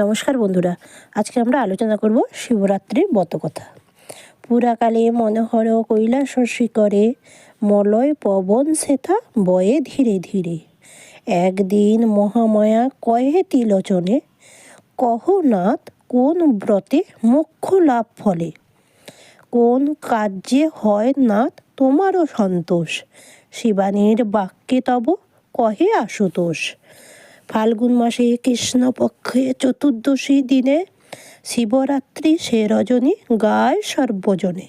নমস্কার বন্ধুরা, আজকে আমরা আলোচনা করব শিবরাত্রির ব্রতকথা। পুরাকালে মনোহর কৈলাস শিখরে মলয় পবন সেথা বয়ে ধীরে ধীরে। একদিন মহামায়া কহে তিলোচনে, কহ নাথ কোন ব্রতে মোক্ষ লাভ ফলে। কোন কার্যে হয় নাথ তোমারও সন্তোষ, শিবানীর বাক্যে তব কহে আশুতোষ। ফাল্গুন মাসে কৃষ্ণপক্ষে চতুর্দশী দিনে শিবরাত্রি সে রজনী গায় সর্বজনে।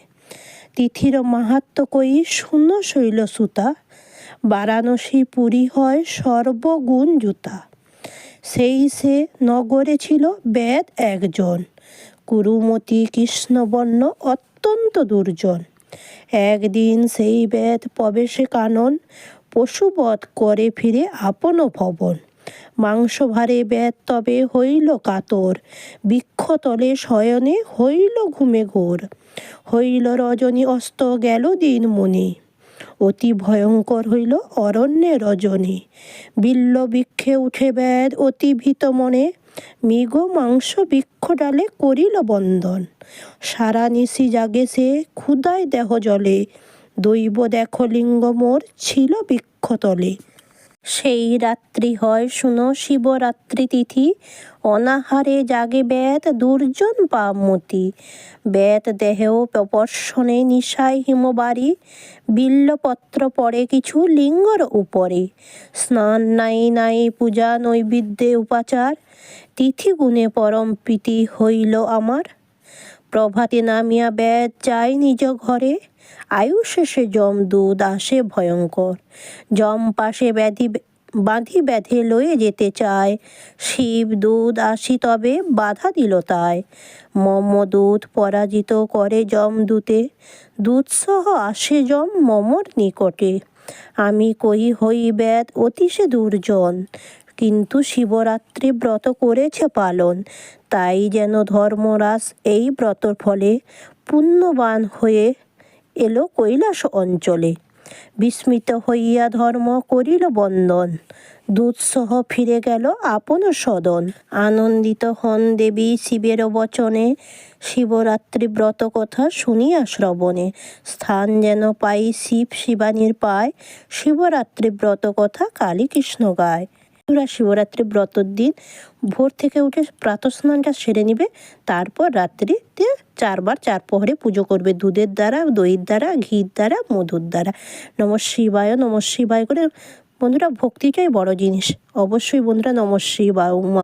তিথির মাহাত্ম কই শূন্য শৈল সুতা, বারাণসী পুরী হয় সর্বগুণ জুতা। সেই সে নগরে ছিল বেদ একজন, কুরুমতি কৃষ্ণবর্ণ অত্যন্ত দুর্জন। একদিন সেই বেদ প্রবেশে কানন, পশুবধ করে ফিরে আপন ভবন। মাংস ভারে বেদ তবে হইল কাতর, বৃক্ষতলে শয়নে হইল ঘুমে ঘোর। হইল রজনী অস্ত গেল দিন মুনি, অতি ভয়ঙ্কর হইল অরণ্যে রজনী। বিল্ল বৃক্ষে উঠে বেদ অতি ভীত মনে, মৃগ মাংস বৃক্ষ ডালে করিল বন্ধন। সারা নিশি জাগে সে ক্ষুধায় দেহ জলে, দৈব দেখো লিঙ্গ মোর ছিল বৃক্ষতলে। সেই রাত্রি হয় শুনো শিবরাত্রি তিথি, অনাহারে জাগে বেদ দুর্জন পাপমতি। বেদ দেহেও প্রপর্শনে নিশায় হিমবারি, বিল্লপত্র পড়ে কিছু লিঙ্গর উপরে। স্নান নাই নাই পূজা নৈবেদ্যে উপাচার, তিথি গুণে পরম প্রীতি হইল আমার। প্রভাতে নামিয়া বেদ যায় নিজ ঘরে, আয়ু শেষে যমদূত আসে ভয়ঙ্কর। যম পাশে বাঁধি বেঁধে লয়ে যেতে চায়, শিবদূত আসি তবে বাধা দিল তাই। মমদূত পরাজিত করে যমদূতে, দূতসহ আসে যম মমর নিকটে। আমি কহি হই বেদ অতিশে দুর্জন, কিন্তু শিবরাত্রি ব্রত করেছে পালন। তাই যেন ধর্মরাজ এই ব্রতর ফলে পুণ্যবান হয়ে এলো কৈলাস অঞ্চলে। বিস্মিত হইয়া ধর্ম করিল বন্দন, দূতসহ ফিরে গেল আপন সদন। আনন্দিত হন দেবী শিবের বচনে, শিবরাত্রি ব্রত কথা শুনিয়া শ্রবণে। স্থান যেন পাই শিব শিবানীর পায়, শিবরাত্রি ব্রত কথা কালী কৃষ্ণ গায়। শিবরাত্রি ব্রতর দিন ভোর থেকে উঠে প্রাতঃস্নানটা সেরে নিবে, তারপর রাত্রিতে 4 বার 4 প্রহরে পুজো করবে, দুধের দ্বারা, দইয়ের দ্বারা, ঘির দ্বারা, মধুর দ্বারা। নমঃ শিবায় করে বন্ধুরা, ভক্তিটাই বড় জিনিস। অবশ্যই বন্ধুরা নমঃ শিবায়।